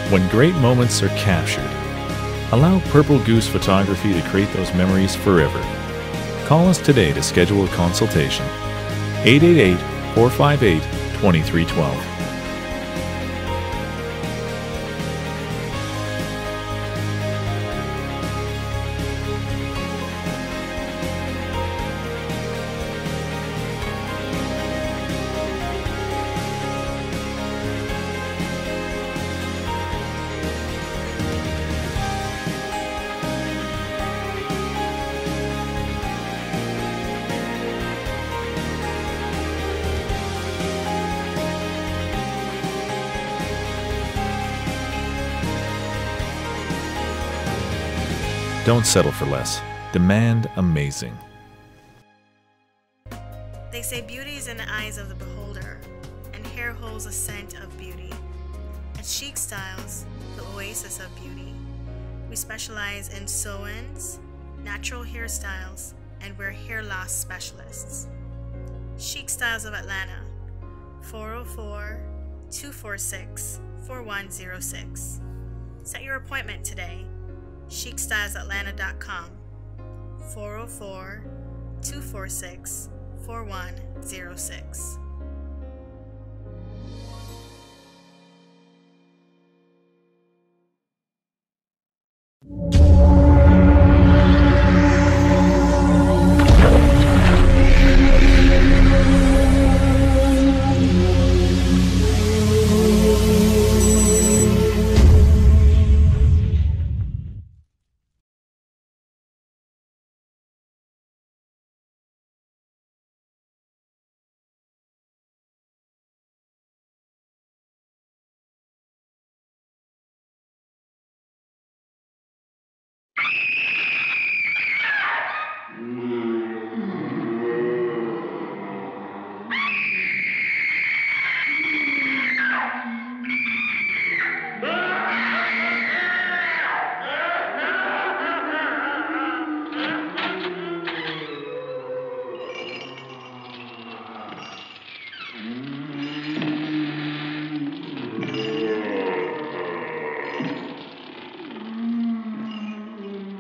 When great moments are captured, allow Purple Goose Photography to create those memories forever. Call us today to schedule a consultation. 888-458-2312. Don't settle for less. Demand amazing. They say beauty is in the eyes of the beholder, and hair holds a scent of beauty. At Chic Styles, the oasis of beauty, we specialize in sew-ins, natural hairstyles, and we're hair loss specialists. Chic Styles of Atlanta, 404-246-4106. Set your appointment today. ChicStylesAtlanta.com, 404-246-4106.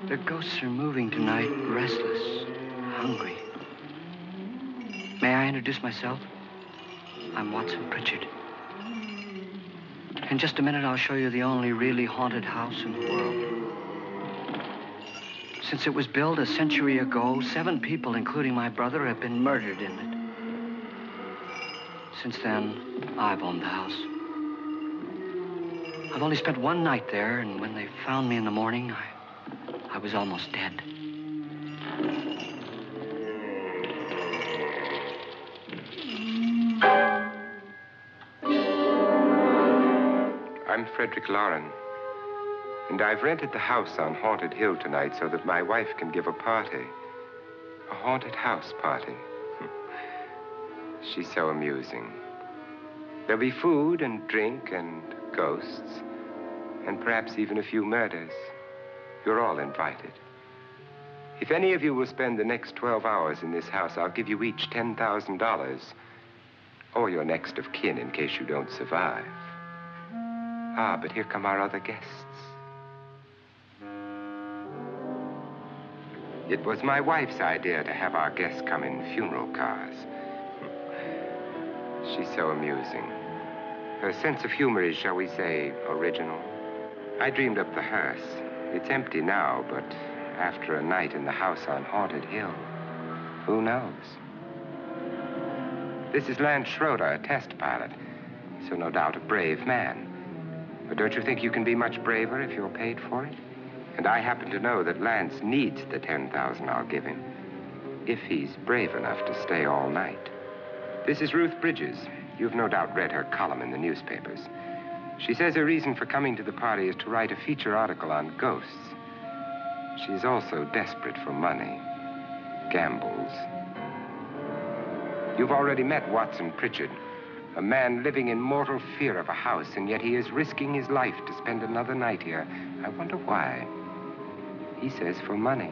The ghosts are moving tonight, restless, hungry. May I introduce myself? I'm Watson Pritchard. In just a minute, I'll show you the only really haunted house in the world. Since it was built a century ago, 7 people, including my brother, have been murdered in it. Since then, I've owned the house. I've only spent one night there, and when they found me in the morning, I was almost dead. I'm Frederick Lauren, and I've rented the house on Haunted Hill tonight so that my wife can give a party. A haunted house party. She's so amusing. There'll be food and drink and ghosts, and perhaps even a few murders. You're all invited. If any of you will spend the next 12 hours in this house, I'll give you each $10,000, or your next of kin in case you don't survive. Ah, but here come our other guests. It was my wife's idea to have our guests come in funeral cars. She's so amusing. Her sense of humor is, shall we say, original. I dreamed up the hearse. It's empty now, but after a night in the house on Haunted Hill, who knows? This is Lance Schroeder, a test pilot, so no doubt a brave man. But don't you think you can be much braver if you're paid for it? And I happen to know that Lance needs the $10,000 I'll give him, if he's brave enough to stay all night. This is Ruth Bridges. You've no doubt read her column in the newspapers. She says her reason for coming to the party is to write a feature article on ghosts. She's also desperate for money. Gambles. You've already met Watson Pritchard, a man living in mortal fear of a house, and yet he is risking his life to spend another night here. I wonder why. He says for money.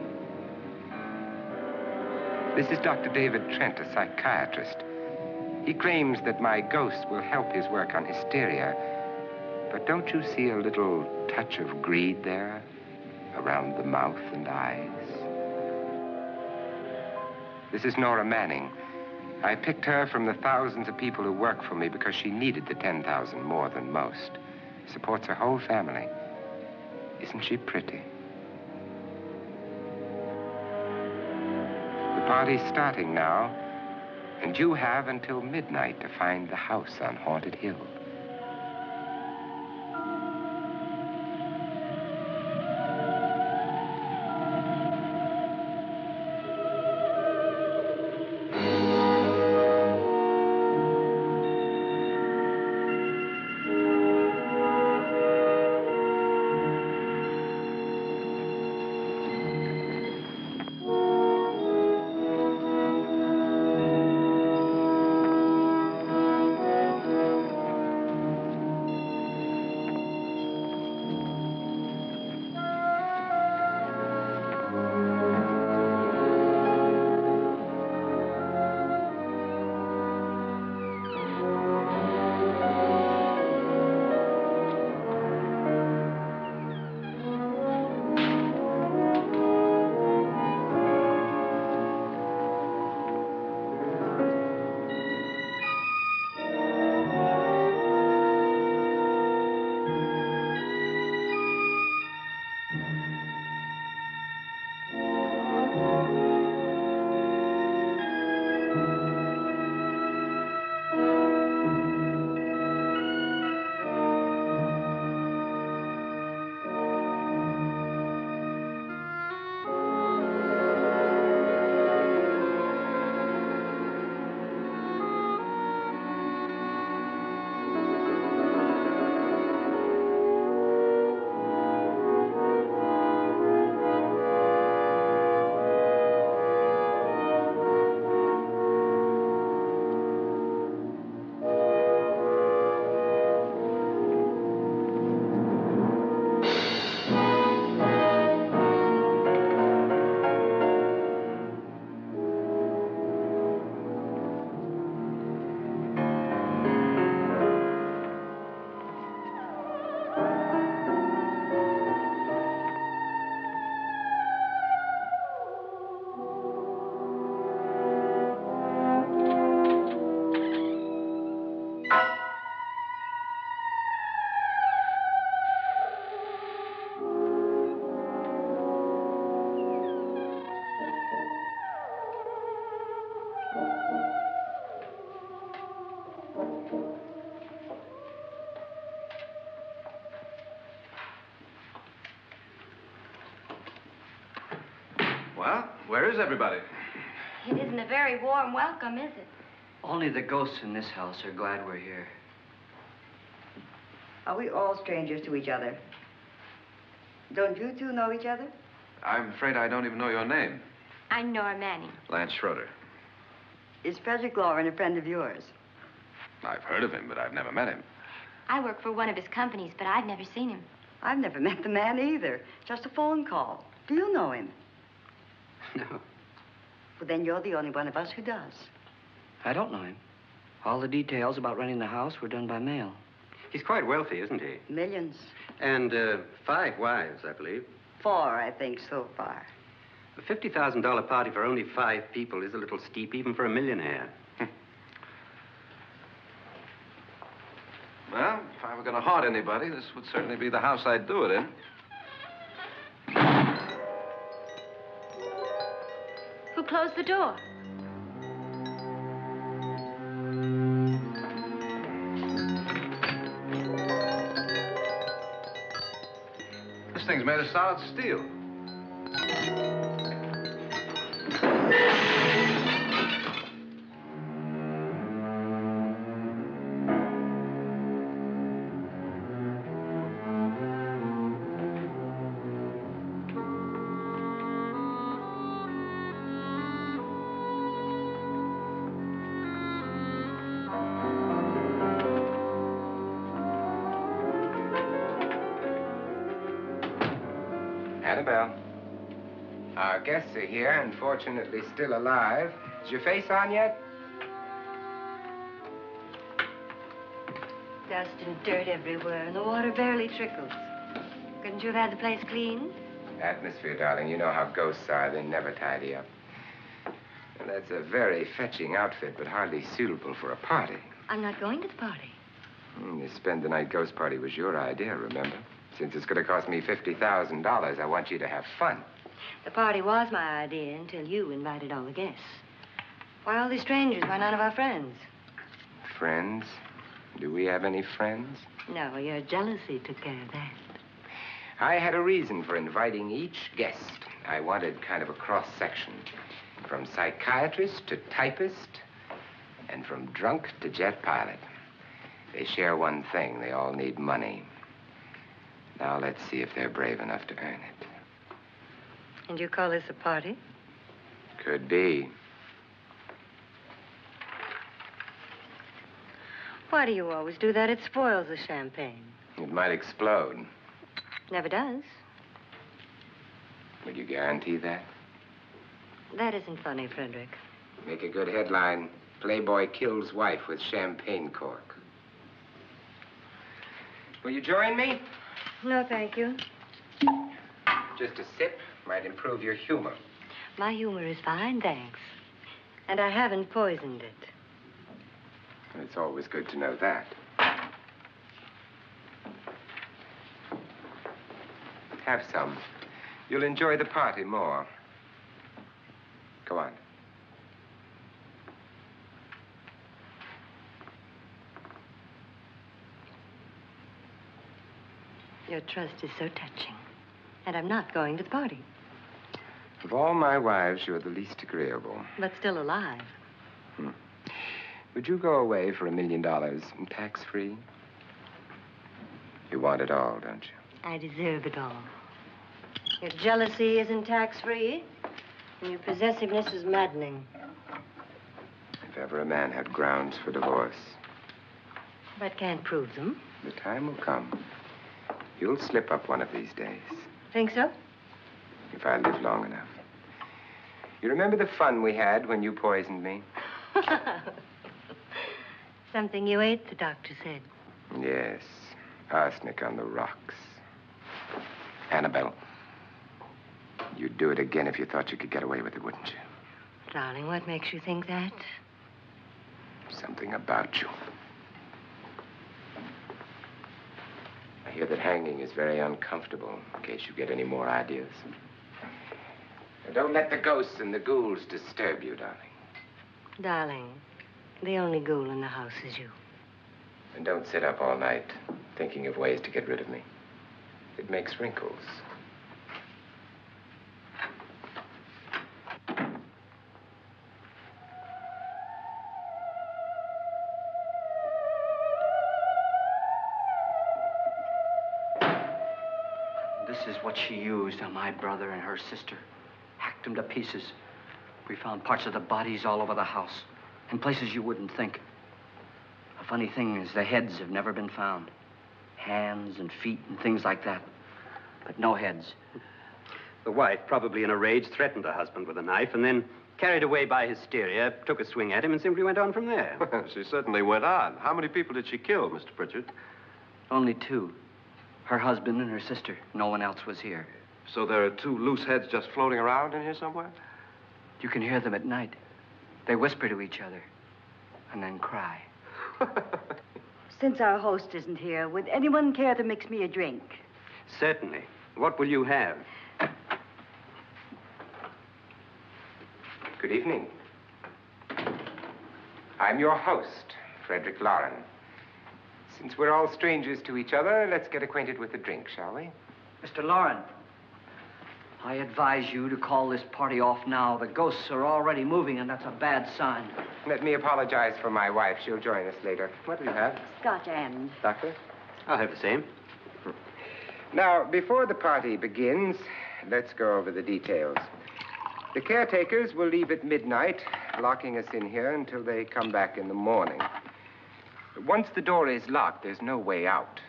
This is Dr. David Trent, a psychiatrist. He claims that my ghost will help his work on hysteria, But don't you see a little touch of greed there around the mouth and eyes? This is Nora Manning. I picked her from the thousands of people who work for me because she needed the 10,000 more than most. Supports her whole family. Isn't she pretty? The party's starting now, and you have until midnight to find the house on Haunted Hill. Well, where is everybody? It isn't a very warm welcome, is it? Only the ghosts in this house are glad we're here. Are we all strangers to each other? Don't you two know each other? I'm afraid I don't even know your name. I'm Nora Manning. Lance Schroeder. Is Frederick Lauren a friend of yours? I've heard of him, but I've never met him. I work for one of his companies, but I've never seen him. I've never met the man either. Just a phone call. Do you know him? No, Well, then you're the only one of us who does. I don't know him. All the details about renting the house were done by mail. He's quite wealthy, isn't he? Millions. And 5 wives, I believe. 4, I think, so far. A $50,000 party for only 5 people is a little steep, even for a millionaire. Well, if I were going to haunt anybody, this would certainly be the house I'd do it in. Who closed the door? This thing's made of solid steel. Annabelle. Our guests are here, unfortunately still alive. Is your face on yet? Dust and dirt everywhere, and the water barely trickles. Couldn't you have had the place cleaned? Atmosphere, darling. You know how ghosts are. They never tidy up. And that's a very fetching outfit, but hardly suitable for a party. I'm not going to the party. The spend-the-night ghost party was your idea, remember? Since it's going to cost me $50,000, I want you to have fun. The party was my idea until you invited all the guests. Why all these strangers? Why none of our friends? Friends? Do we have any friends? No, your jealousy took care of that. I had a reason for inviting each guest. I wanted kind of a cross-section. From psychiatrist to typist, and from drunk to jet pilot. They share one thing. They all need money. Now let's see if they're brave enough to earn it. And you call this a party? Could be. Why do you always do that? It spoils the champagne. It might explode. Never does. Will you guarantee that? That isn't funny, Frederick. Make a good headline. Playboy kills wife with champagne cork. Will you join me? No, thank you. Just a sip might improve your humor. My humor is fine, thanks. And I haven't poisoned it. It's always good to know that. Have some. You'll enjoy the party more. Go on. Your trust is so touching. And I'm not going to the party. Of all my wives, you're the least agreeable. But still alive. Would you go away for $1 million tax-free? You want it all, don't you? I deserve it all. Your jealousy isn't tax-free, and your possessiveness is maddening. If ever a man had grounds for divorce, But can't prove them. the time will come. You'll slip up one of these days, Think so? if I live long enough. You remember the fun we had when you poisoned me? Something you ate, the doctor said. Yes, arsenic on the rocks. Annabelle, you'd do it again if you thought you could get away with it, wouldn't you? Darling, what makes you think that? Something about you. I hear that hanging is very uncomfortable, in case you get any more ideas. Now, don't let the ghosts and the ghouls disturb you, darling. Darling, the only ghoul in the house is you. And don't sit up all night thinking of ways to get rid of me. It makes wrinkles. This is what she used on my brother and her sister. Hacked them to pieces. We found parts of the bodies all over the house. In places you wouldn't think. The funny thing is the heads have never been found. Hands and feet and things like that. But no heads. The wife, probably in a rage, threatened her husband with a knife and then, carried away by hysteria, took a swing at him and simply went on from there. She certainly went on. How many people did she kill, Mr. Pritchard? Only two. Her husband and her sister. No one else was here. So there are two loose heads just floating around in here somewhere? You can hear them at night. They whisper to each other and then cry. Since our host isn't here, would anyone care to mix me a drink? Certainly. What will you have? Good evening. I'm your host, Frederick Lauren. Since we're all strangers to each other, let's get acquainted with a drink, shall we? Mr. Lauren, I advise you to call this party off now. The ghosts are already moving, and that's a bad sign. Let me apologize for my wife. She'll join us later. What do you have? Scotch and. Doctor? I'll have the same. Now, before the party begins, let's go over the details. The caretakers will leave at midnight, locking us in here until they come back in the morning. Once the door is locked, there's no way out.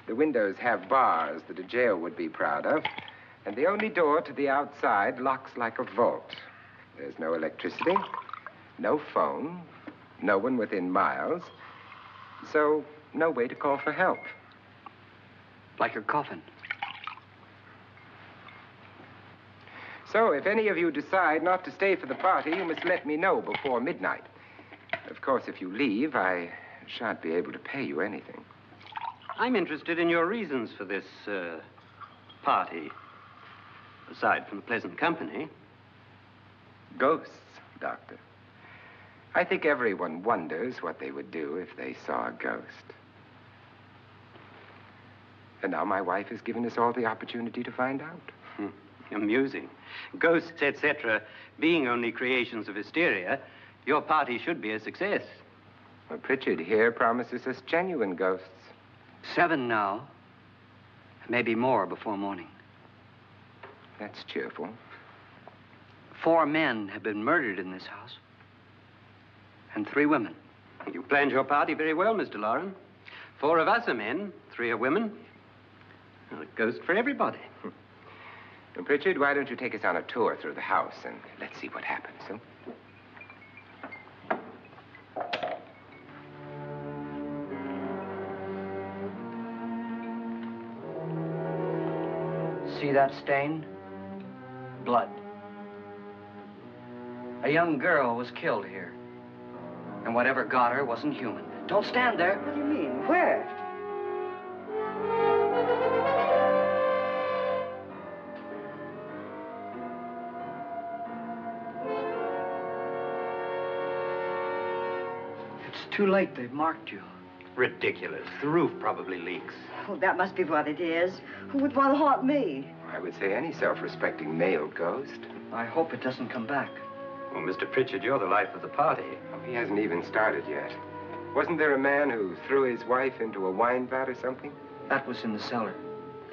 The windows have bars that a jail would be proud of, and the only door to the outside locks like a vault. There's no electricity, no phone, no one within miles. So no way to call for help. Like her coffin. So, if any of you decide not to stay for the party, you must let me know before midnight. Of course, if you leave, I shan't be able to pay you anything. I'm interested in your reasons for this, party. Aside from the pleasant company. Ghosts, Doctor. I think everyone wonders what they would do if they saw a ghost. And now my wife has given us all the opportunity to find out. Amusing. Ghosts, etc., being only creations of hysteria, your party should be a success. Well, Pritchard here promises us genuine ghosts. 7 now. Maybe more before morning. That's cheerful. 4 men have been murdered in this house. And 3 women. You planned your party very well, Mr. Loren. 4 of us are men, 3 are women. Well, a ghost for everybody. And Pritchard, why don't you take us on a tour through the house and let's see what happens, huh? See that stain? Blood. A young girl was killed here. And whatever got her wasn't human. Don't stand there. What do you mean? Where? It's too late. They've marked you. Ridiculous. The roof probably leaks. Oh, that must be what it is. Who would want to haunt me? I would say any self-respecting male ghost. I hope it doesn't come back. Well, Mr. Pritchard, you're the life of the party. Oh, he hasn't even started yet. Wasn't there a man who threw his wife into a wine vat or something? That was in the cellar.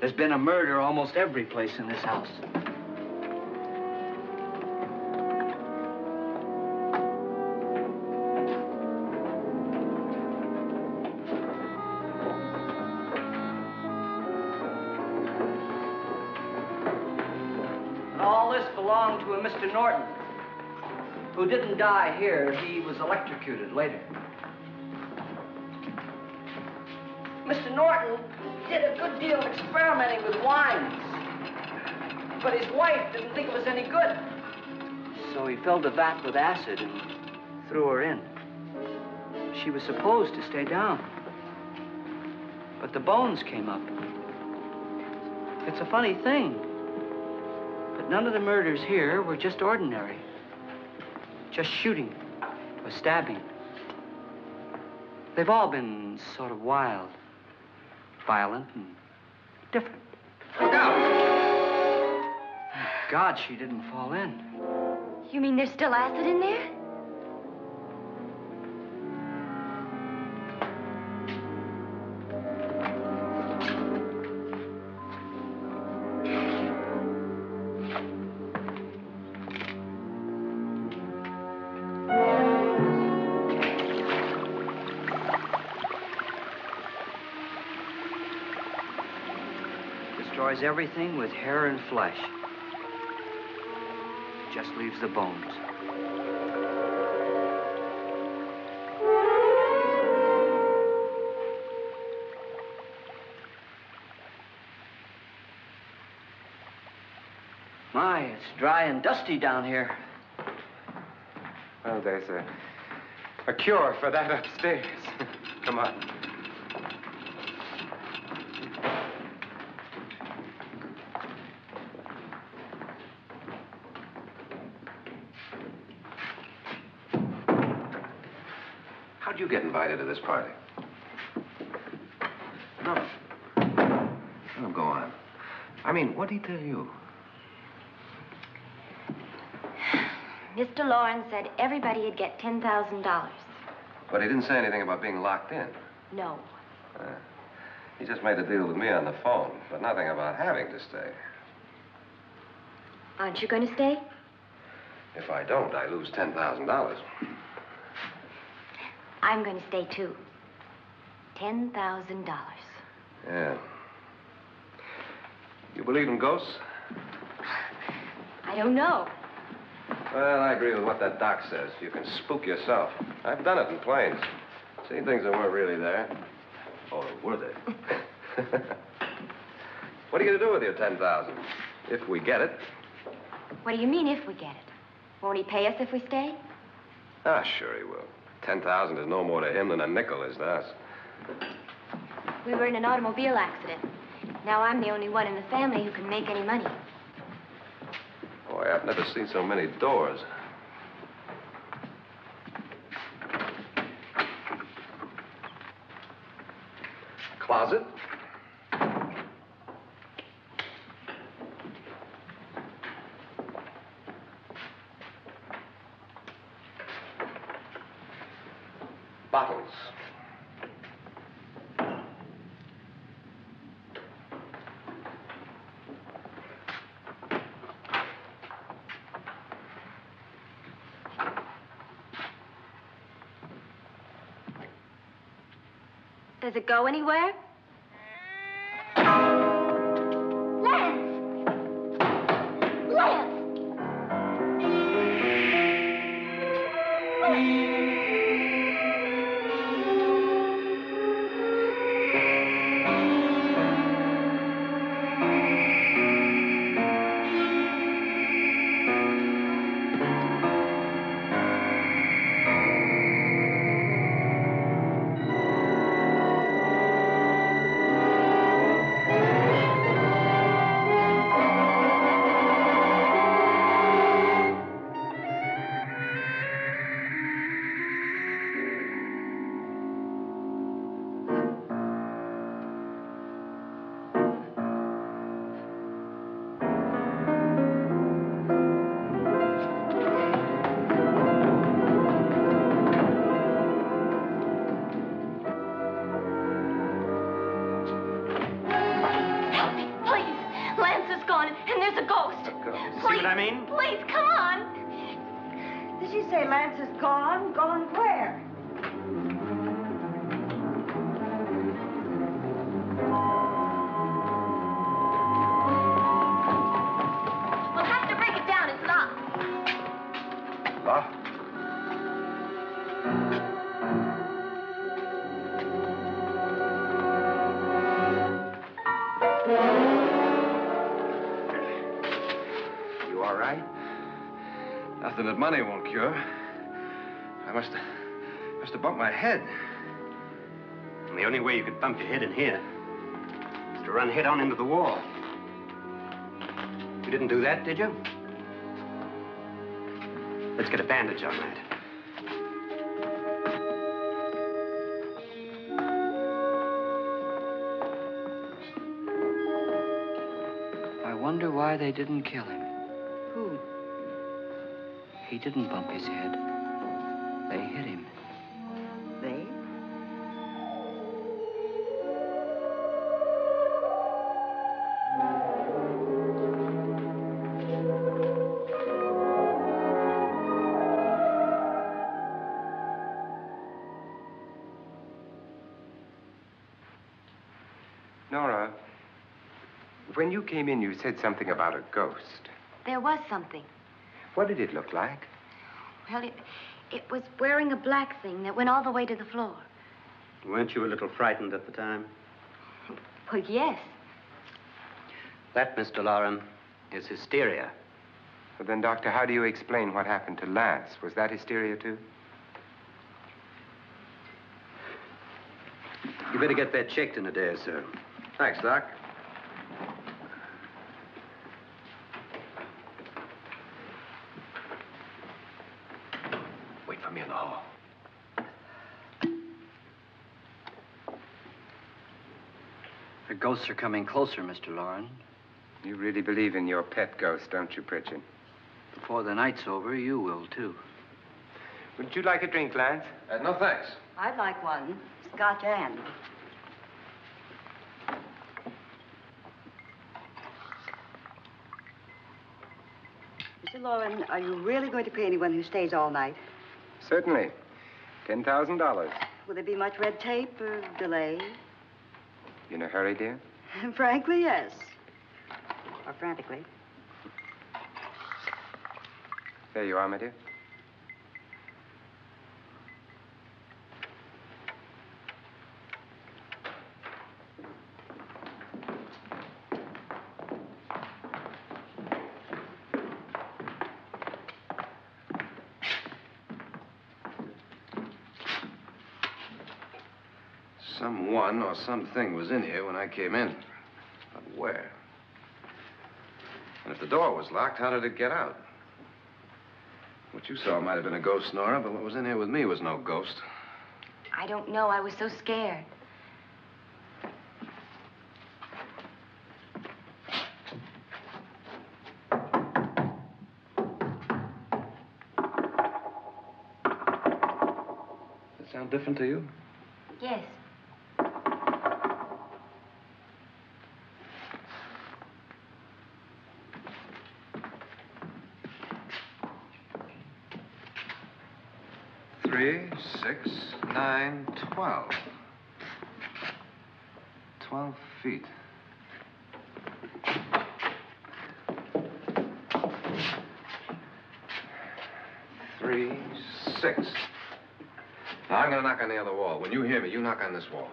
There's been a murder almost every place in this house. All this belonged to a Mr. Norton, who didn't die here. He was electrocuted later. Mr. Norton did a good deal of experimenting with wines, but his wife didn't think it was any good. So he filled the vat with acid and threw her in. She was supposed to stay down, but the bones came up. It's a funny thing, but none of the murders here were just ordinary. Just shooting or stabbing. They've all been sort of wild, violent, and different. Look out! Thank God she didn't fall in. You mean there's still acid in there? Destroys everything with hair and flesh. Just leaves the bones. My, it's dry and dusty down here. Well, there's a cure for that upstairs. Come on. How'd you get invited to this party? No. Oh, go on. I mean, what did he tell you? Mr. Lawrence said everybody'd get $10,000. But he didn't say anything about being locked in. No. He just made a deal with me on the phone, but nothing about having to stay. Aren't you going to stay? If I don't, I lose $10,000. I'm going to stay, too. $10,000. Yeah. You believe in ghosts? I don't know. Well, I agree with what that doc says. You can spook yourself. I've done it in planes. Seen things that weren't really there. Oh, were they? What are you going to do with your 10,000? If we get it. What do you mean, if we get it? Won't he pay us if we stay? Ah, sure he will. 10,000 is no more to him than a nickel is to us. We were in an automobile accident. Now I'm the only one in the family who can make any money. Boy, I've never seen so many doors. Closet. Bottles. Does it go anywhere? Lance! Lance! Please, come on. Did she say Lance is gone? Gone where? We'll have to break it down. It's locked. Locked? You all right? Nothing that money won't cure. I must have bumped my head. And the only way you could bump your head in here is to run head on into the wall. You didn't do that, did you? Let's get a bandage on that. I wonder why they didn't kill him. Who? He didn't bump his head. They hit him. They? Nora, when you came in, you said something about a ghost. There was something. What did it look like? Well, it was wearing a black thing that went all the way to the floor. Weren't you a little frightened at the time? Well, yes. That, Mr. Loren, is hysteria. Well, then, Doctor, how do you explain what happened to Lance? Was that hysteria, too? You better get that checked in a day or so. Thanks, Doc. Wait for me in the hall. The ghosts are coming closer, Mr. Loren. You really believe in your pet ghost, don't you, Pritchard? Before the night's over, you will, too. Would you like a drink, Lance? No, thanks. I'd like one. Scotch and. Mr. Loren, are you really going to pay anyone who stays all night? Certainly. $10,000. Will there be much red tape or delay? You in a hurry, dear? Frankly, yes. Or frantically. There you are, my dear. Someone or something was in here when I came in. But where? And if the door was locked, how did it get out? What you saw might have been a ghost, Nora, but what was in here with me was no ghost. I don't know. I was so scared. Does it sound different to you? Yes. Three, 6, 9, 12. 12 feet. Three, 6. Now, I'm going to knock on the other wall. When you hear me, you knock on this wall.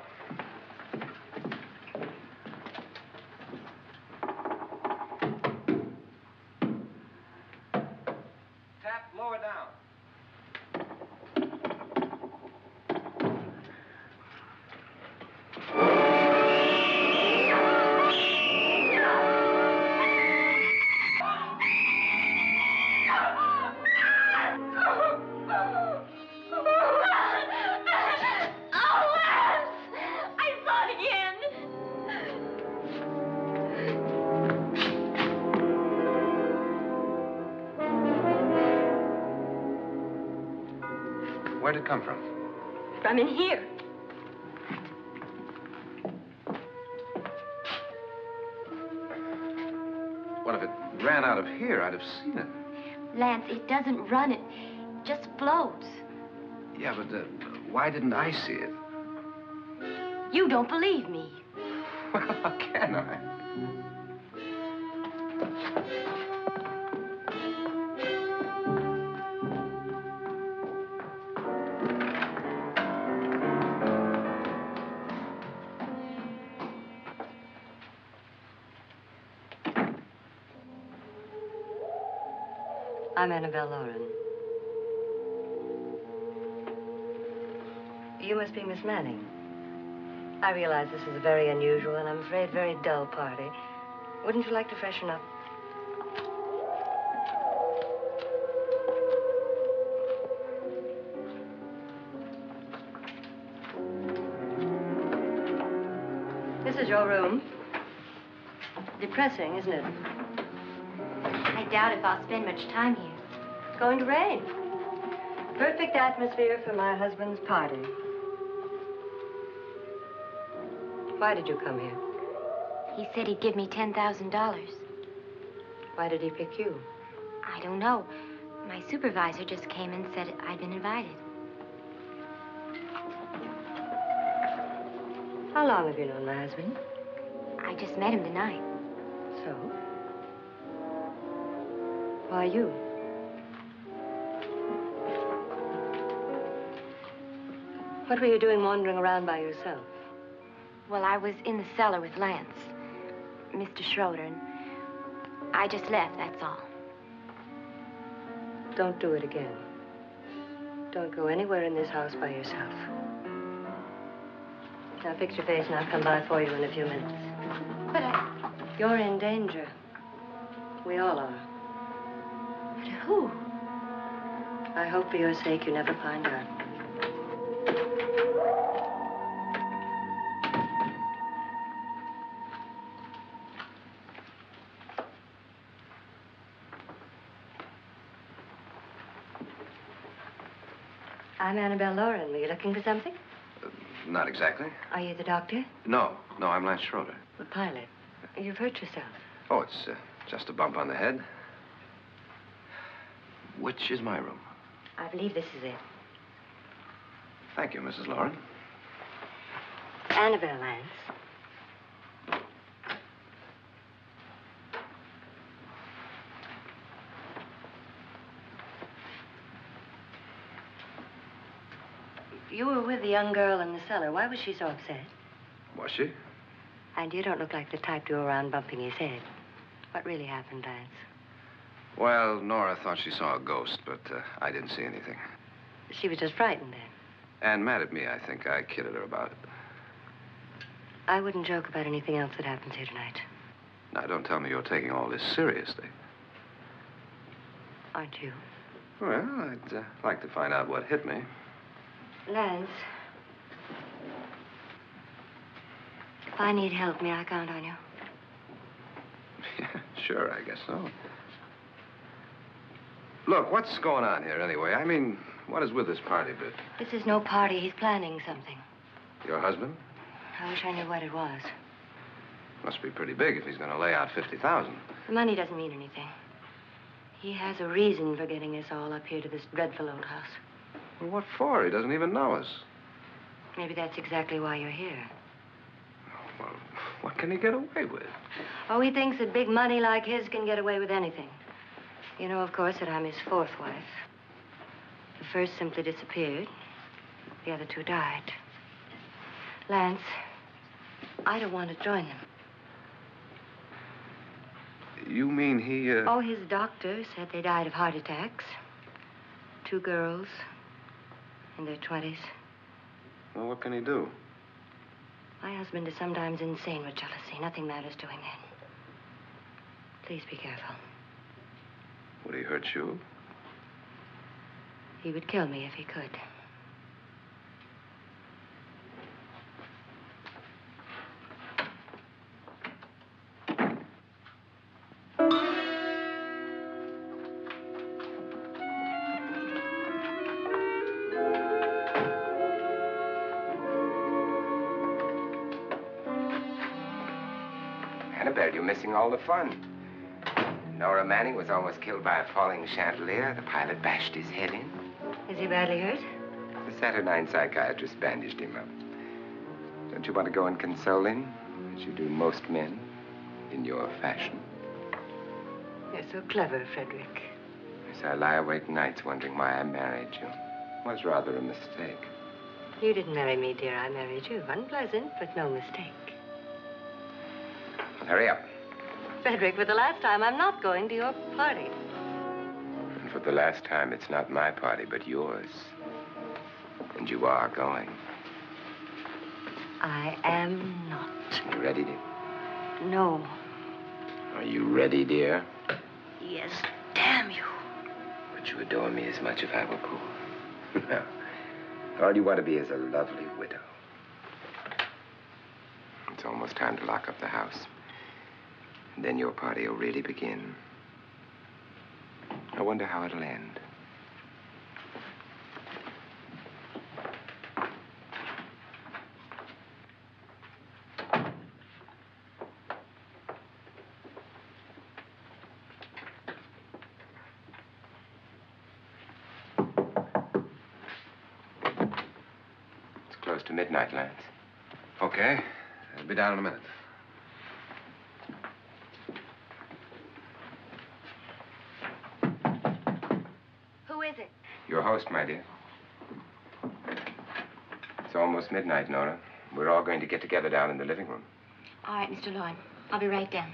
Tap lower down. Where'd it come from? From in here. What if it ran out of here? I'd have seen it. Lance, it doesn't run. It just floats. Yeah, but why didn't I see it? You don't believe me. Well, how can I? I'm Annabelle Lauren. You must be Miss Manning. I realize this is a very unusual and I'm afraid very dull party. Wouldn't you like to freshen up? This is your room. Depressing, isn't it? I doubt if I'll spend much time here. It's going to rain. Perfect atmosphere for my husband's party. Why did you come here? He said he'd give me $10,000. Why did he pick you? I don't know. My supervisor just came and said I'd been invited. How long have you known my husband? I just met him tonight. So? Why you? What were you doing wandering around by yourself? Well, I was in the cellar with Lance, Mr. Schroeder, and I just left, that's all. Don't do it again. Don't go anywhere in this house by yourself. Now fix your face and I'll come by for you in a few minutes. But You're in danger. We all are. But who? I hope for your sake you never find out. I'm Annabelle Lauren. Were you looking for something? Not exactly. Are you the doctor? No, I'm Lance Schroeder. The pilot. You've hurt yourself. Oh, it's just a bump on the head. Which is my room? I believe this is it. Thank you, Mrs. Lauren. Annabelle, Lance. You were with the young girl in the cellar. Why was she so upset? Was she? And you don't look like the type to go around bumping his head. What really happened, Lance? Well, Nora thought she saw a ghost, but I didn't see anything. She was just frightened then. And mad at me, I think. I kidded her about it. I wouldn't joke about anything else that happens here tonight. Now, don't tell me you're taking all this seriously. Aren't you? Well, I'd like to find out what hit me. Lance, if I need help, may I count on you? Yeah, sure, I guess so. Look, what's going on here anyway? I mean, what is with this party bit? This is no party. He's planning something. Your husband? I wish I knew what it was. Must be pretty big if he's going to lay out 50,000. The money doesn't mean anything. He has a reason for getting us all up here to this dreadful old house. Well, what for? He doesn't even know us. Maybe that's exactly why you're here. Well, what can he get away with? Oh, he thinks that big money like his can get away with anything. You know, of course, that I'm his fourth wife. The first simply disappeared. The other two died. Lance, I don't want to join them. You mean he, Oh, his doctor said they died of heart attacks. 2 girls in their 20s. Well, what can he do? My husband is sometimes insane with jealousy. Nothing matters to him then. Please be careful. Would he hurt you? He would kill me if he could. Annabelle, you're missing all the fun. Nora Manning was almost killed by a falling chandelier. The pilot bashed his head in. Is he badly hurt? The Saturnine psychiatrist bandaged him up. Don't you want to go and console him, as you do most men, in your fashion? You're so clever, Frederick. Yes, I lie awake nights wondering why I married you. It was rather a mistake. You didn't marry me, dear. I married you. Unpleasant, but no mistake. Hurry up. Frederick, for the last time, I'm not going to your party. And for the last time, it's not my party, but yours. And you are going. I am not. You ready, dear? No. Are you ready, dear? Yes, damn you. Would you adore me as much if I were poor? No. All you want to be is a lovely widow. It's almost time to lock up the house. And then your party will really begin. I wonder how it'll end. It's close to midnight, Lance. Okay. I'll be down in a minute. Who is it? Your host, my dear. It's almost midnight, Nora. We're all going to get together down in the living room. All right, Mr. Lloyd. I'll be right down.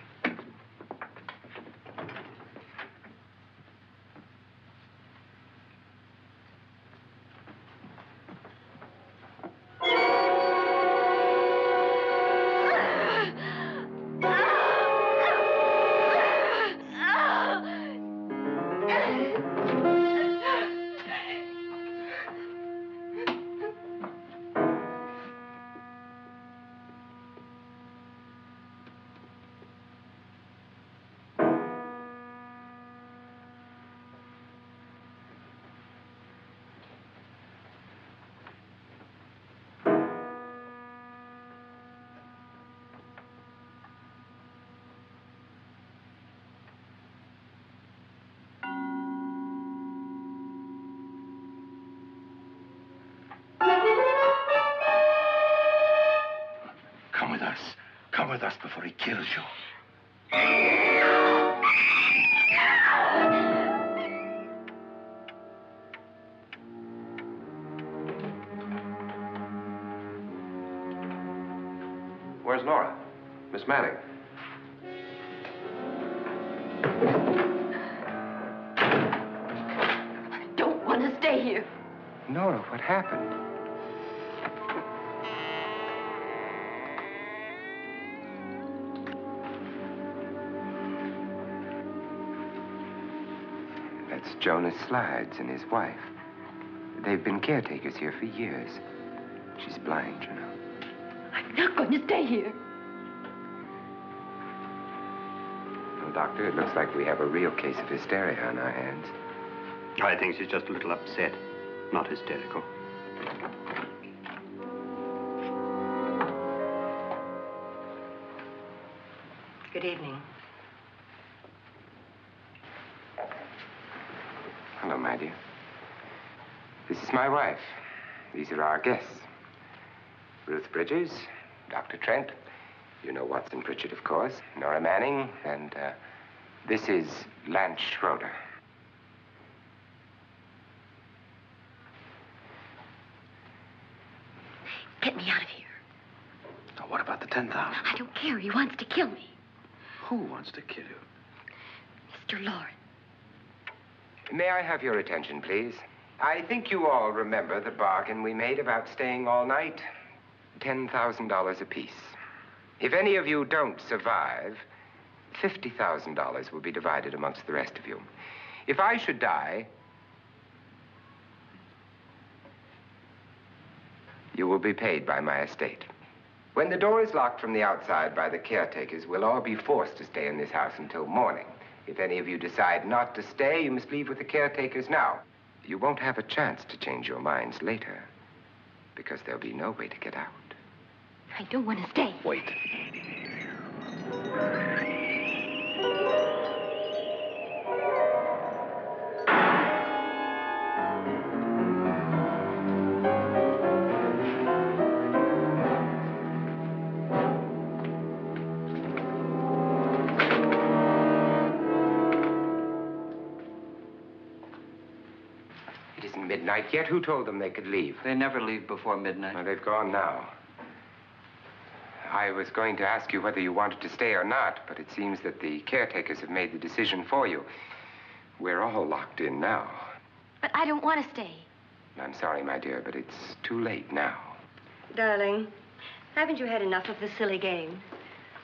Come with us before he kills you. Where's Nora? Miss Manning. I don't want to stay here. Nora, what happened? That's Jonas Slides and his wife. They've been caretakers here for years. She's blind, you know. I'm not going to stay here. Well, Doctor, it looks like we have a real case of hysteria on our hands. I think she's just a little upset, not hysterical. Good evening. Hello, my dear. This is my wife. These are our guests. Ruth Bridges, Dr. Trent. You know Watson Pritchard, of course. Nora Manning, and this is Lance Schroeder. Get me out of here. Now, what about the 10,000? I don't care. He wants to kill me. Who wants to kill you? Mr. Lawrence. May I have your attention, please? I think you all remember the bargain we made about staying all night. $10,000 apiece. If any of you don't survive, $50,000 will be divided amongst the rest of you. If I should die, you will be paid by my estate. When the door is locked from the outside by the caretakers, we'll all be forced to stay in this house until morning. If any of you decide not to stay, you must leave with the caretakers now. You won't have a chance to change your minds later, because there'll be no way to get out. I don't want to stay. Wait. It isn't midnight yet. Who told them they could leave? They never leave before midnight. Well, they've gone now. I was going to ask you whether you wanted to stay or not, but it seems that the caretakers have made the decision for you. We're all locked in now. But I don't want to stay. I'm sorry, my dear, but it's too late now. Darling, haven't you had enough of the silly game?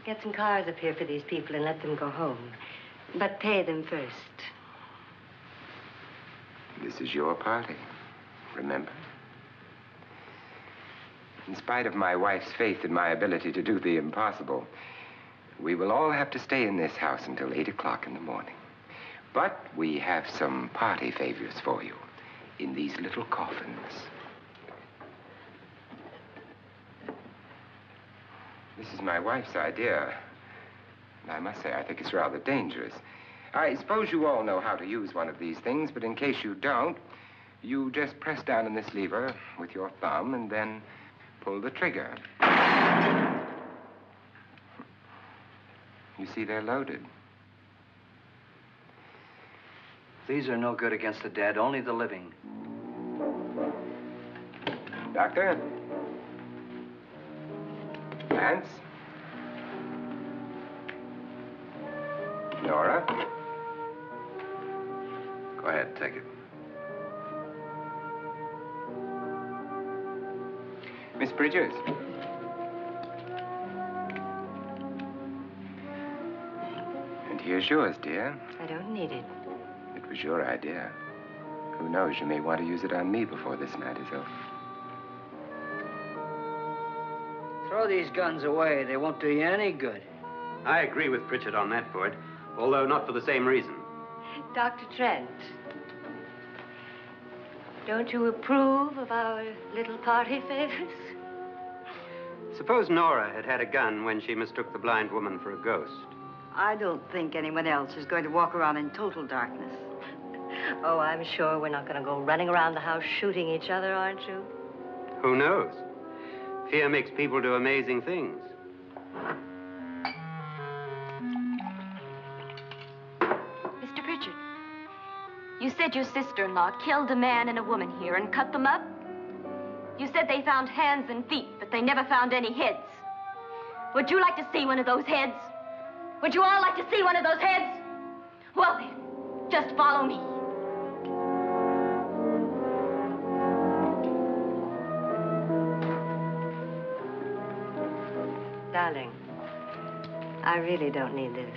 Get some cars up here for these people and let them go home. But pay them first. This is your party, remember? In spite of my wife's faith in my ability to do the impossible, we will all have to stay in this house until 8 o'clock in the morning. But we have some party favors for you in these little coffins. This is my wife's idea. And I must say, I think it's rather dangerous. I suppose you all know how to use one of these things, but in case you don't, you just press down on this lever with your thumb and then pull the trigger. You see, they're loaded. These are no good against the dead, only the living. Doctor? Lance? Nora? Go ahead, take it. Miss Bridges? And here's yours, dear. I don't need it. It was your idea. Who knows, you may want to use it on me before this night is over. Throw these guns away. They won't do you any good. I agree with Pritchard on that point, although not for the same reason. Dr. Trent, don't you approve of our little party favors? Suppose Nora had had a gun when she mistook the blind woman for a ghost. I don't think anyone else is going to walk around in total darkness. Oh, I'm sure we're not going to go running around the house shooting each other, aren't you? Who knows? Fear makes people do amazing things. Mr. Pritchard, you said your sister-in-law killed a man and a woman here and cut them up? You said they found hands and feet, but they never found any heads. Would you like to see one of those heads? Would you all like to see one of those heads? Well, then, just follow me. Darling, I really don't need this.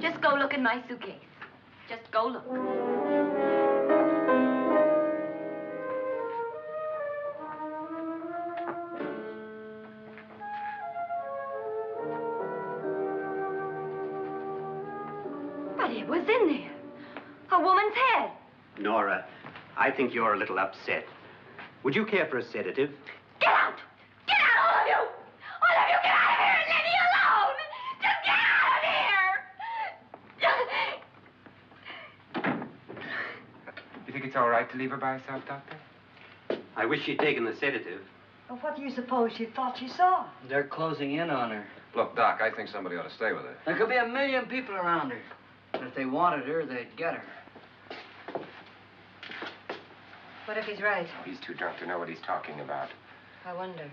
Just go look in my suitcase. Just go look. But it was in there. A woman's head. Nora, I think you're a little upset. Would you care for a sedative? Get out! Get out, all of you! All of you, get out of here and leave me alone! Just get out of here! You think it's all right to leave her by herself, Doctor? I wish she'd taken the sedative. Well, what do you suppose she thought she saw? They're closing in on her. Look, Doc, I think somebody ought to stay with her. There could be 1,000,000 people around her. But if they wanted her, they'd get her. What if he's right? He's too drunk to know what he's talking about. I wonder.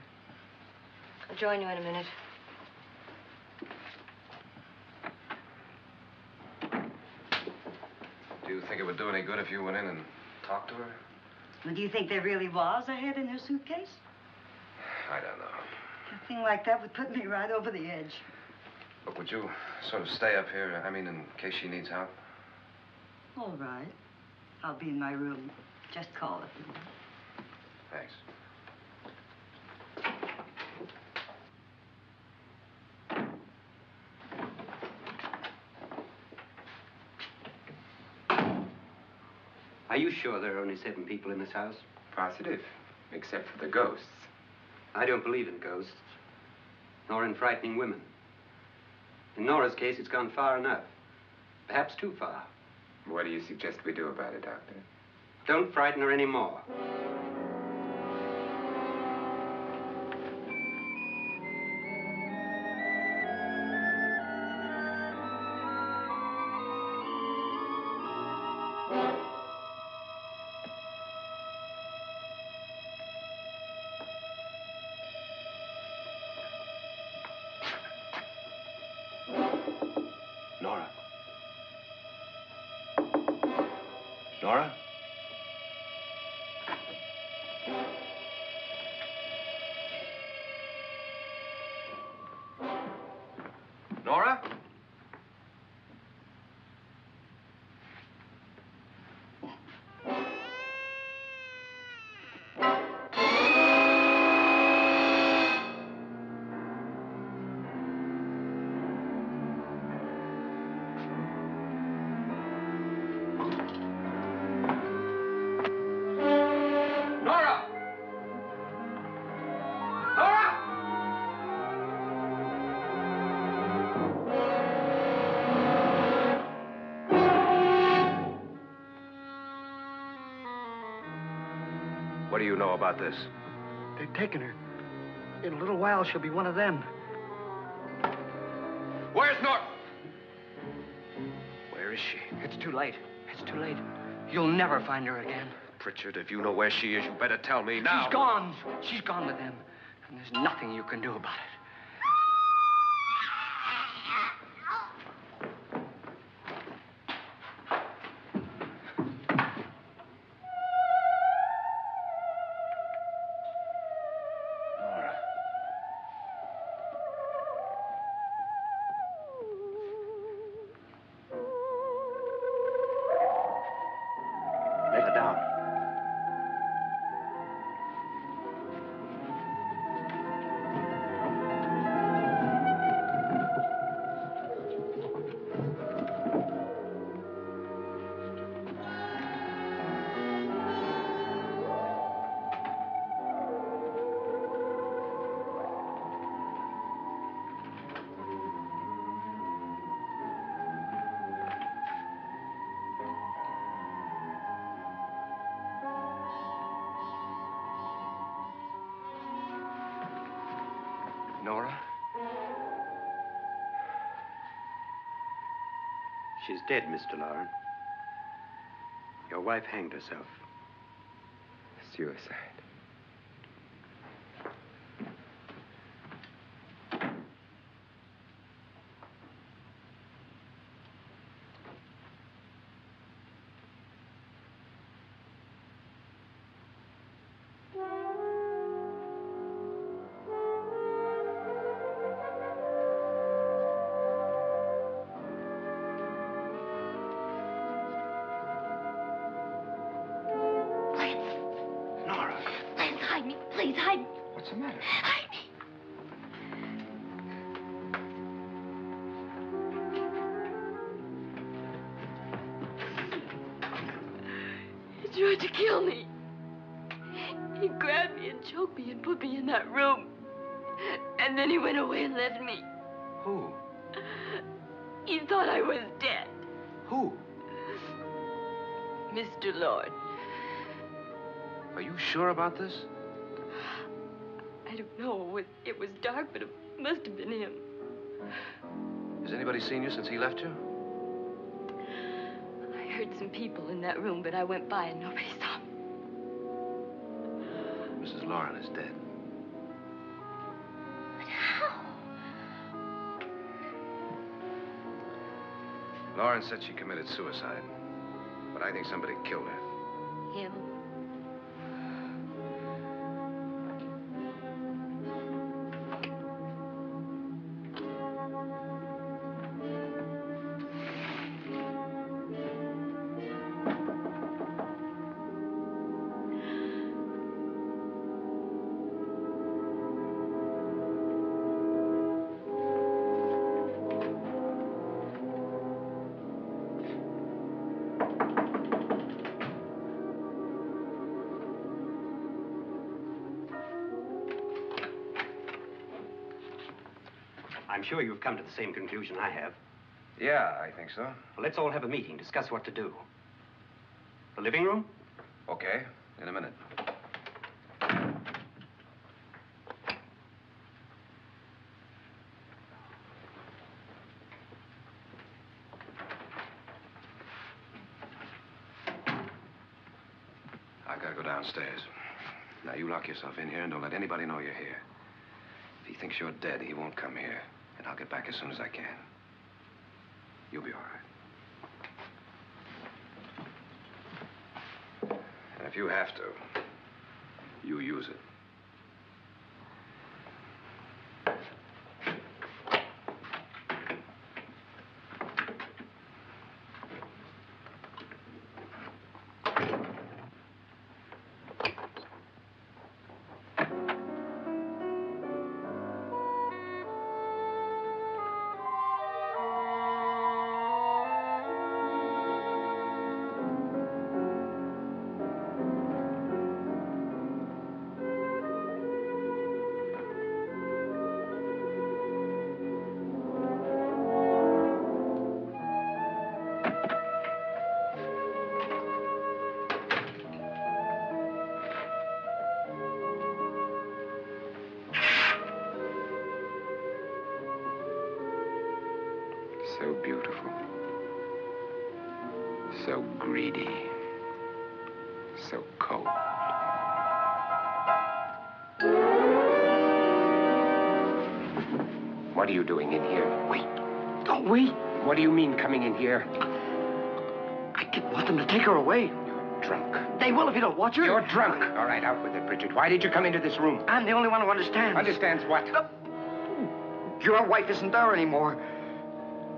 I'll join you in a minute. Do you think it would do any good if you went in and talked to her? Well, do you think there really was a head in her suitcase? I don't know. A thing like that would put me right over the edge. Look, would you sort of stay up here, I mean, in case she needs help? All right. I'll be in my room. Just call it. Thanks. Are you sure there are only 7 people in this house? Positive, except for the ghosts. I don't believe in ghosts, nor in frightening women. In Nora's case, it's gone far enough. Perhaps too far. What do you suggest we do about it, Doctor? Don't frighten her anymore. Nora? Nora? Nora? What do you know about this? They've taken her. In a little while, she'll be one of them. Where's Nora? Where is she? It's too late. It's too late. You'll never find her again. Pritchard, if you know where she is, you better tell me now. She's gone. She's gone with them. And there's nothing you can do about it. Let her down. Nora? She's dead, Mr. Lauren. Your wife hanged herself. Suicide. Please, hide me. What's the matter? Hide me. He tried to kill me. He grabbed me and choked me and put me in that room. And then he went away and left me. Who? He thought I was dead. Who? Mr. Lord. Are you sure about this? I don't know. It was dark, but it must have been him. Has anybody seen you since he left you? I heard some people in that room, but I went by and nobody saw me. Mrs. Lauren is dead. But how? Lauren said she committed suicide, but I think somebody killed her. Him? I'm sure you've come to the same conclusion I have. Yeah, I think so. Well, let's all have a meeting, discuss what to do. The living room? Okay, in a minute. I gotta go downstairs. Now, you lock yourself in here and don't let anybody know you're here. If he thinks you're dead, he won't come here. And I'll get back as soon as I can. You'll be all right. And if you have to, you use it. So beautiful. So greedy. So cold. What are you doing in here? Wait. Don't wait. What do you mean coming in here? I didn't want them to take her away. You're drunk. They will if you don't watch her. You're drunk. All right, out with it, Bridget. Why did you come into this room? I'm the only one who understands. Understands what? Your wife isn't there anymore.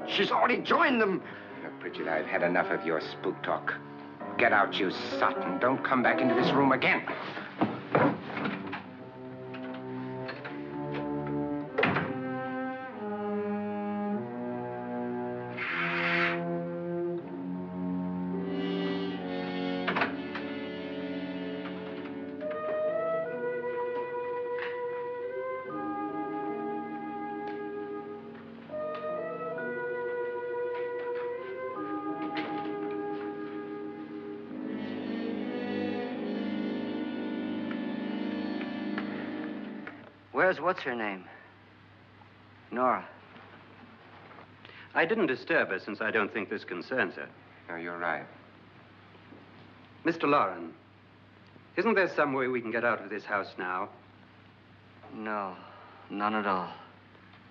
She's already joined them. Look, Bridget, I've had enough of your spook talk. Get out, you sot, and don't come back into this room again. Where's what's-her-name? Nora. I didn't disturb her since I don't think this concerns her. No, you're right. Mr. Lauren, isn't there some way we can get out of this house now? No, none at all.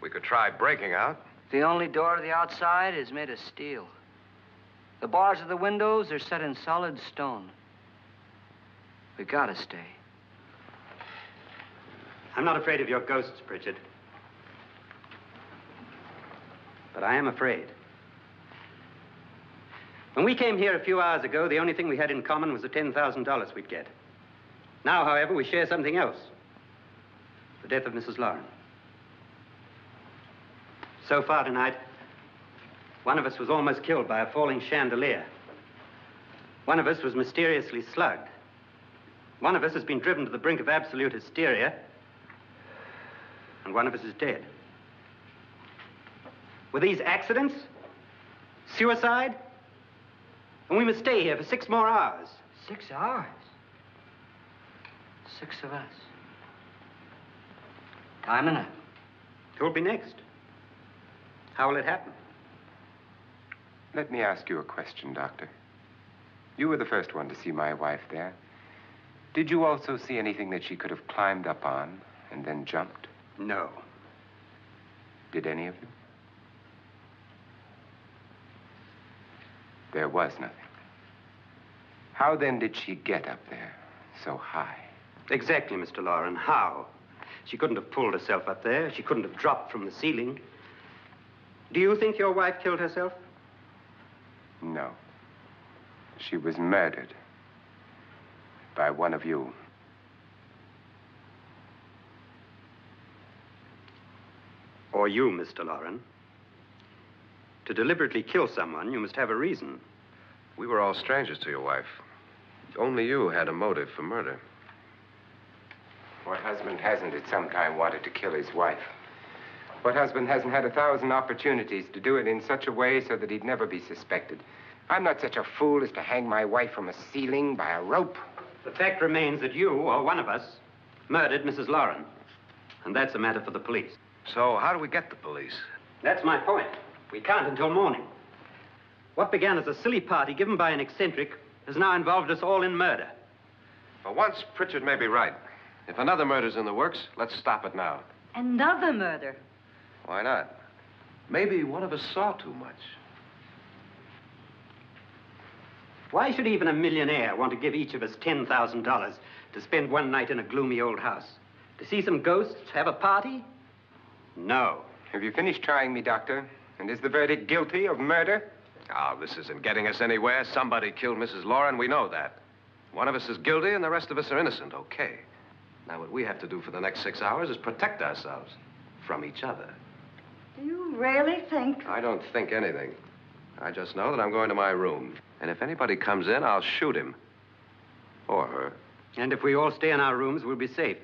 We could try breaking out. The only door to the outside is made of steel. The bars of the windows are set in solid stone. We gotta stay. I'm not afraid of your ghosts, Bridget. But I am afraid. When we came here a few hours ago, the only thing we had in common was the $10,000 we'd get. Now, however, we share something else. The death of Mrs. Lauren. So far tonight, one of us was almost killed by a falling chandelier. One of us was mysteriously slugged. One of us has been driven to the brink of absolute hysteria. And one of us is dead. Were these accidents? Suicide? And we must stay here for 6 more hours. 6 hours? 6 of us. Time enough. Who'll be next? How will it happen? Let me ask you a question, Doctor. You were the first one to see my wife there. Did you also see anything that she could have climbed up on and then jumped? No. Did any of you? There was nothing. How then did she get up there so high? Exactly, Mr. Lauren. How? She couldn't have pulled herself up there. She couldn't have dropped from the ceiling. Do you think your wife killed herself? No. She was murdered by one of you. Or you, Mr. Lauren. To deliberately kill someone, you must have a reason. We were all strangers to your wife. Only you had a motive for murder. What husband hasn't at some time wanted to kill his wife? What husband hasn't had 1,000 opportunities to do it in such a way so that he'd never be suspected? I'm not such a fool as to hang my wife from a ceiling by a rope. The fact remains that you, or one of us, murdered Mrs. Lauren. And that's a matter for the police. So how do we get the police? That's my point. We can't until morning. What began as a silly party given by an eccentric has now involved us all in murder. For once, Pritchard may be right. If another murder's in the works, let's stop it now. Another murder? Why not? Maybe one of us saw too much. Why should even a millionaire want to give each of us $10,000 to spend one night in a gloomy old house? To see some ghosts, have a party? No. Have you finished trying me, Doctor? And is the verdict guilty of murder? Oh, this isn't getting us anywhere. Somebody killed Mrs. Lauren. We know that. One of us is guilty and the rest of us are innocent, okay. Now, what we have to do for the next 6 hours is protect ourselves from each other. Do you really think? I don't think anything. I just know that I'm going to my room. And if anybody comes in, I'll shoot him. Or her. And if we all stay in our rooms, we'll be safe.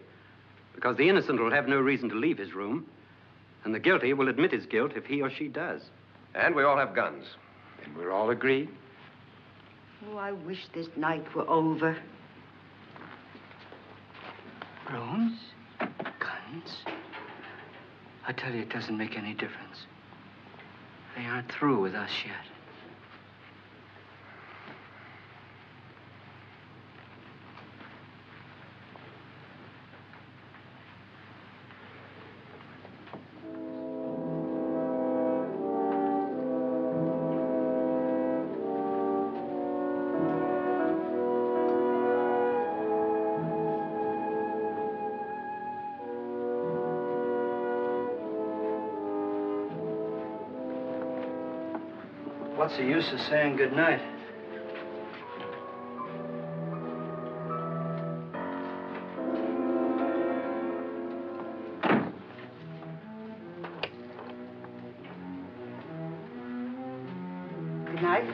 Because the innocent will have no reason to leave his room. And the guilty will admit his guilt if he or she does. And we all have guns. And we're all agreed? Oh, I wish this night were over. Rooms? Guns? I tell you, it doesn't make any difference. They aren't through with us yet. What's the use of saying goodnight? Good night.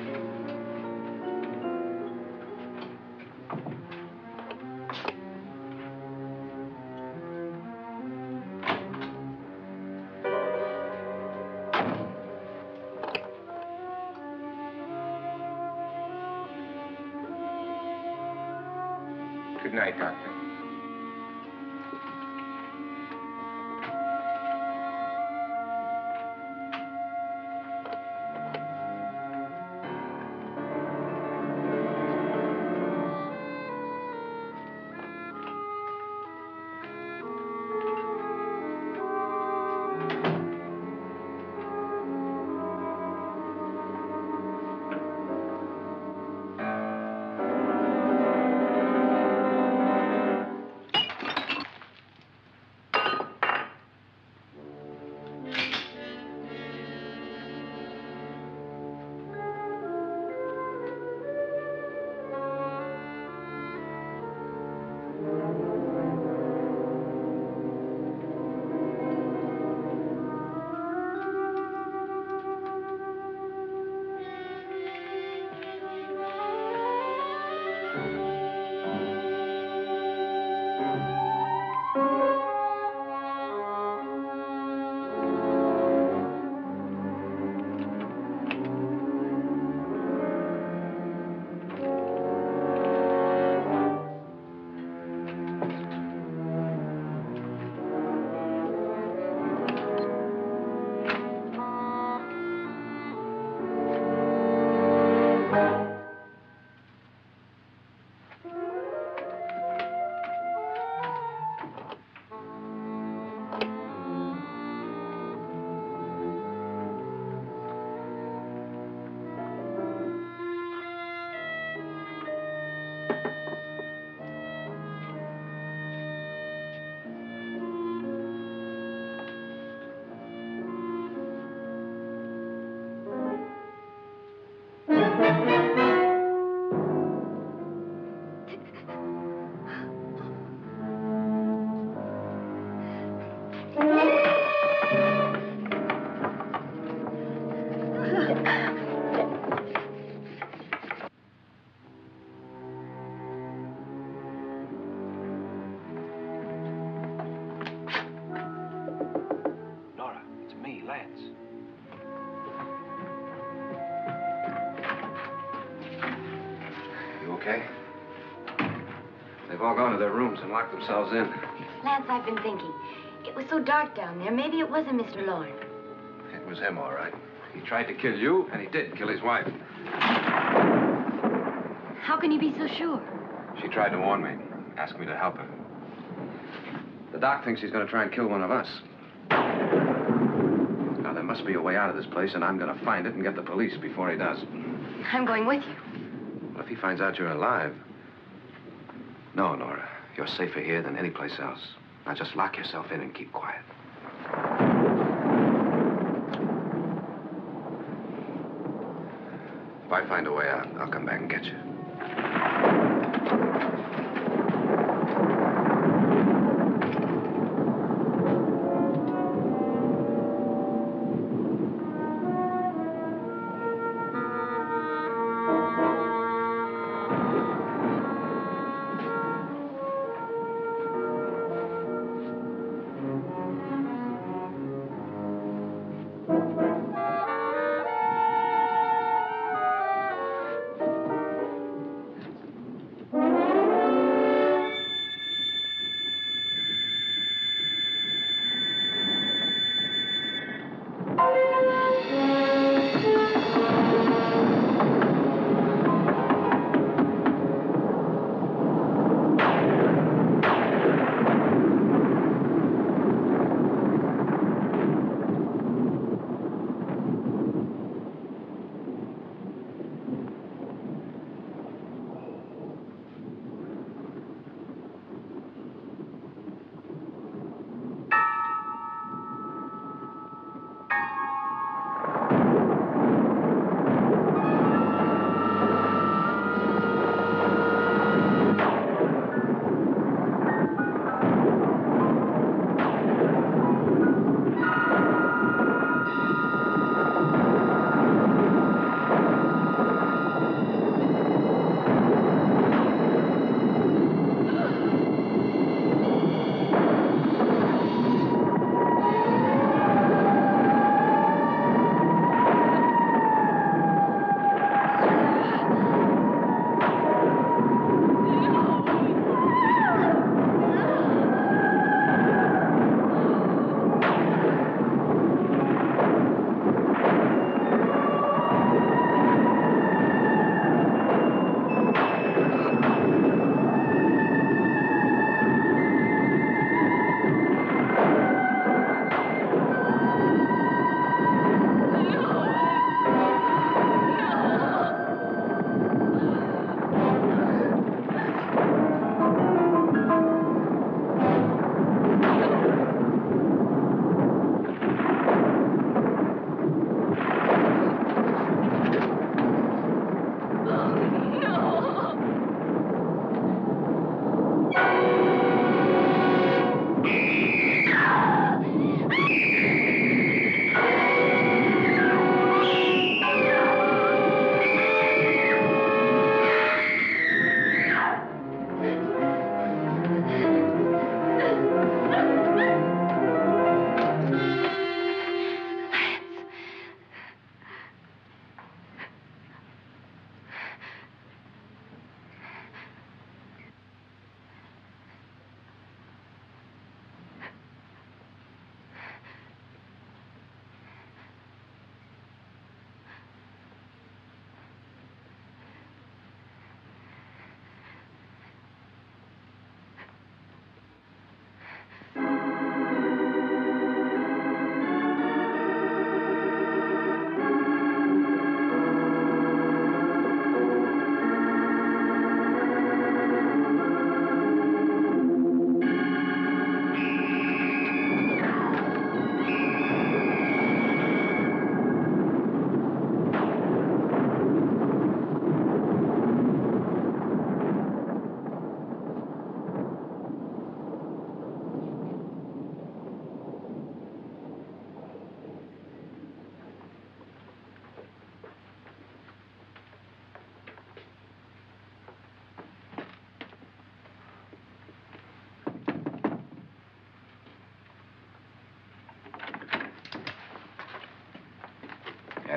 Good night, Doctor. Nora, it's me, Lance. You okay? They've all gone to their rooms and locked themselves in. Lance, I've been thinking. It was so dark down there. Maybe it wasn't Mr. Lorne. It was him, all right. He tried to kill you, and he did kill his wife. How can you be so sure? She tried to warn me, asked me to help her. The doc thinks he's going to try and kill one of us. Now, there must be a way out of this place, and I'm going to find it and get the police before he does. I'm going with you. What if he finds out you're alive? No, Nora. You're safer here than any place else. Now, just lock yourself in and keep quiet. If I find a way out, I'll come back and get you.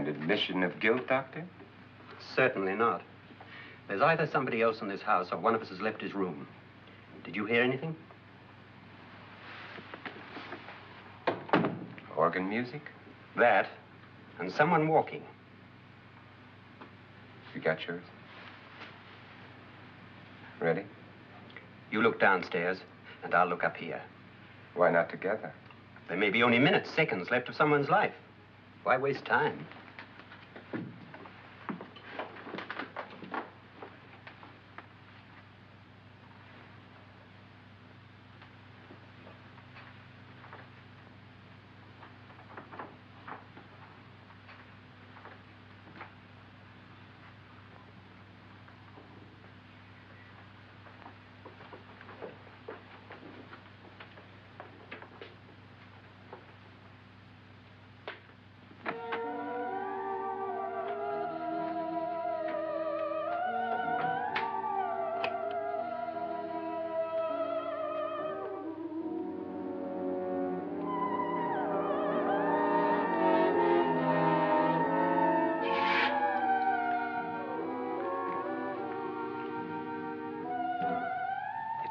An admission of guilt, Doctor? Certainly not. There's either somebody else in this house or one of us has left his room. Did you hear anything? Organ music? That, and someone walking. You got yours? Ready? You look downstairs, and I'll look up here. Why not together? There may be only minutes, seconds left of someone's life. Why waste time?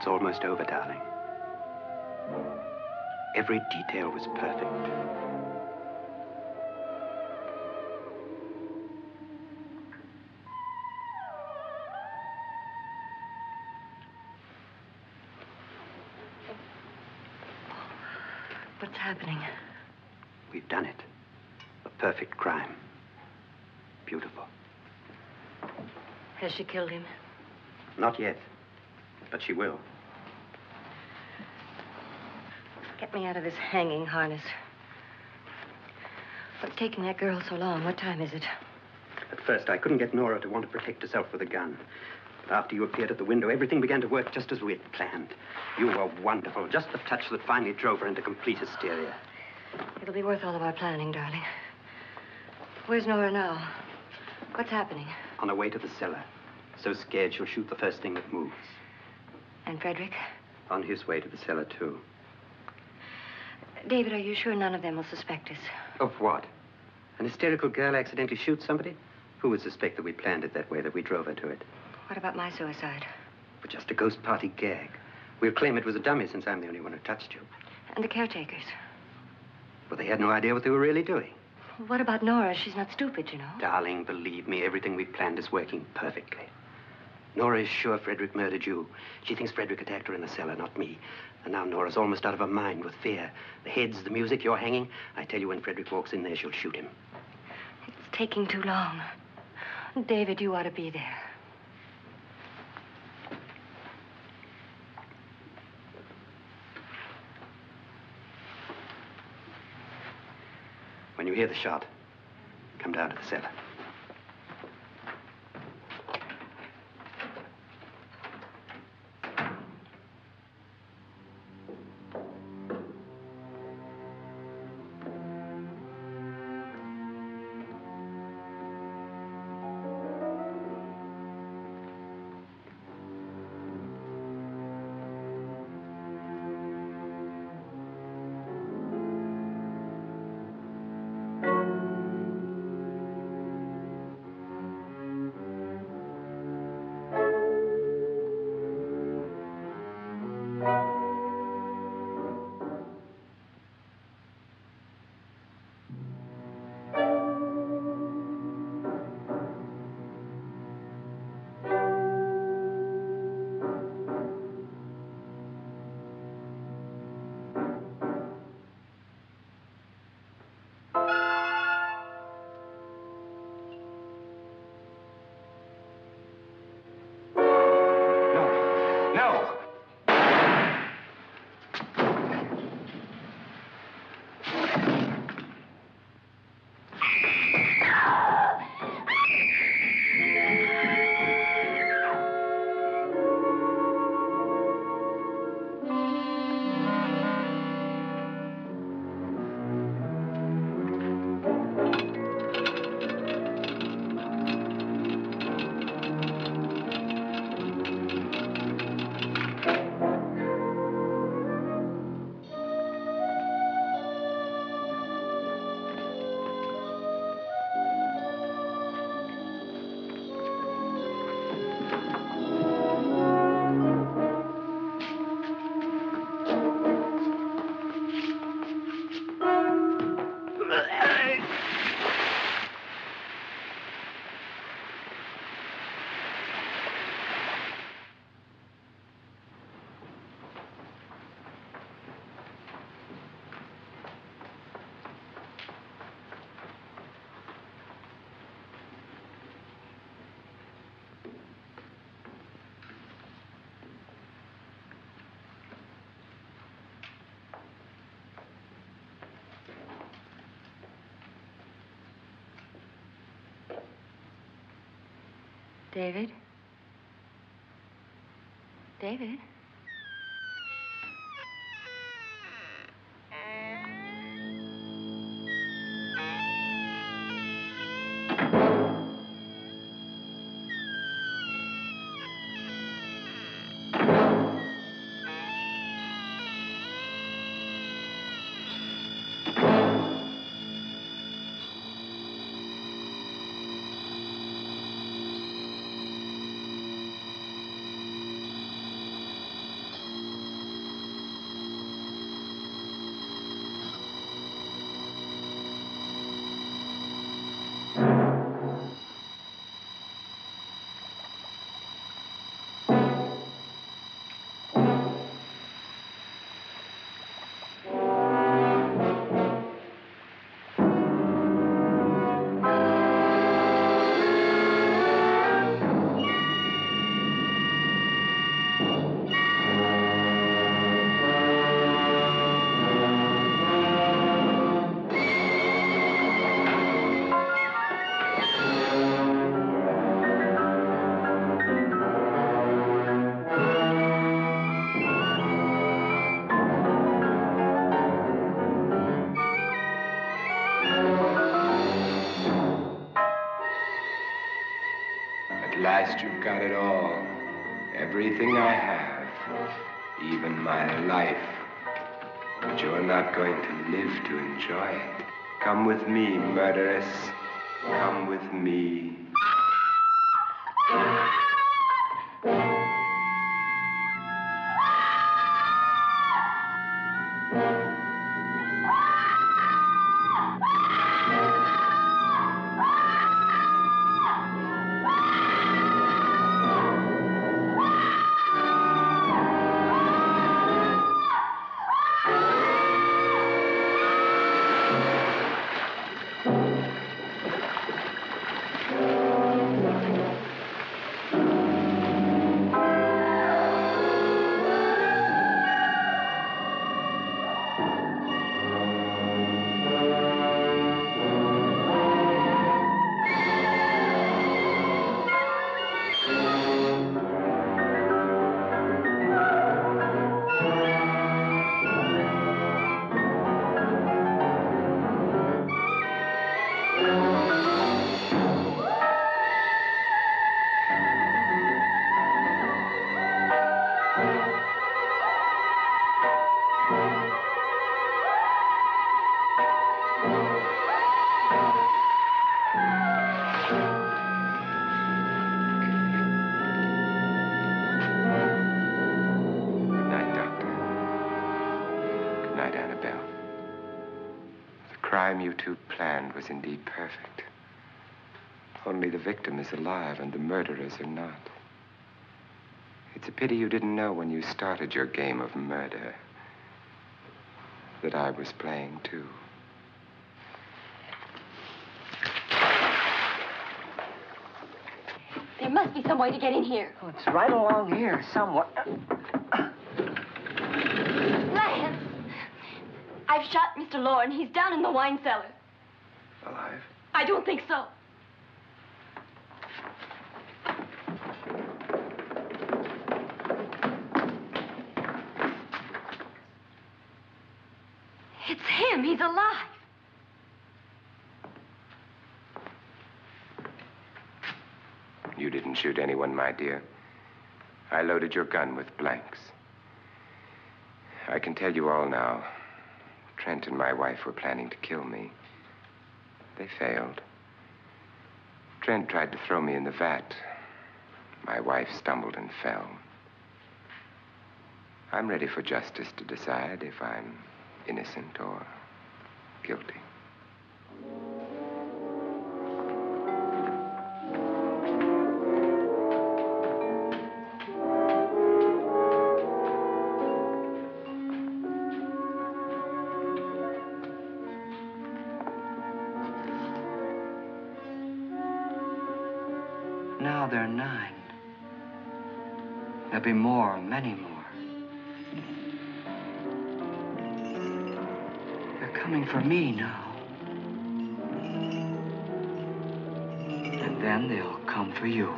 It's almost over, darling. Every detail was perfect. What's happening? We've done it. A perfect crime. Beautiful. Has she killed him? Not yet, but she will. Get me out of this hanging harness. What's taking that girl so long? What time is it? At first, I couldn't get Nora to want to protect herself with a gun. But after you appeared at the window, everything began to work just as we had planned. You were wonderful. Just the touch that finally drove her into complete hysteria. It'll be worth all of our planning, darling. Where's Nora now? What's happening? On her way to the cellar. So scared she'll shoot the first thing that moves. And Frederick? On his way to the cellar, too. David, are you sure none of them will suspect us? Of what? An hysterical girl accidentally shoots somebody? Who would suspect that we planned it that way, that we drove her to it? What about my suicide? But just a ghost party gag. We'll claim it was a dummy since I'm the only one who touched you. And the caretakers? Well, they had no idea what they were really doing. What about Nora? She's not stupid, you know. Darling, believe me, everything we planned is working perfectly. Nora is sure Frederick murdered you. She thinks Frederick attacked her in the cellar, not me. And now Nora's almost out of her mind with fear. The heads, the music, you're hanging. I tell you, when Frederick walks in there, she'll shoot him. It's taking too long. David, you ought to be there. When you hear the shot, come down to the cellar. David? David? At last you've got it all. Everything I have. Even my life. But you're not going to live to enjoy it. Come with me, murderess. Come with me. The crime you two planned was indeed perfect. Only the victim is alive and the murderers are not. It's a pity you didn't know when you started your game of murder that I was playing too. There must be some way to get in here. Oh, it's right along here somewhere. Lance! I've shot Mr. Loren. He's down in the wine cellar. Alive? I don't think so. It's him. He's alive. You didn't shoot anyone, my dear. I loaded your gun with blanks. I can tell you all now. Trent and my wife were planning to kill me. They failed. Trent tried to throw me in the vat. My wife stumbled and fell. I'm ready for justice to decide if I'm innocent or guilty. Now there are 9. There'll be more, many more. They're coming for me now. And then they'll come for you.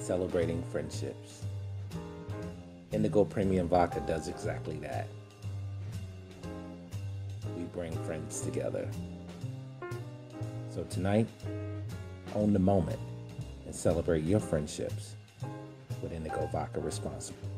Celebrating friendships. Indigo Premium Vodka does exactly that. We bring friends together. So tonight, own the moment and celebrate your friendships with Indigo Vodka responsibly.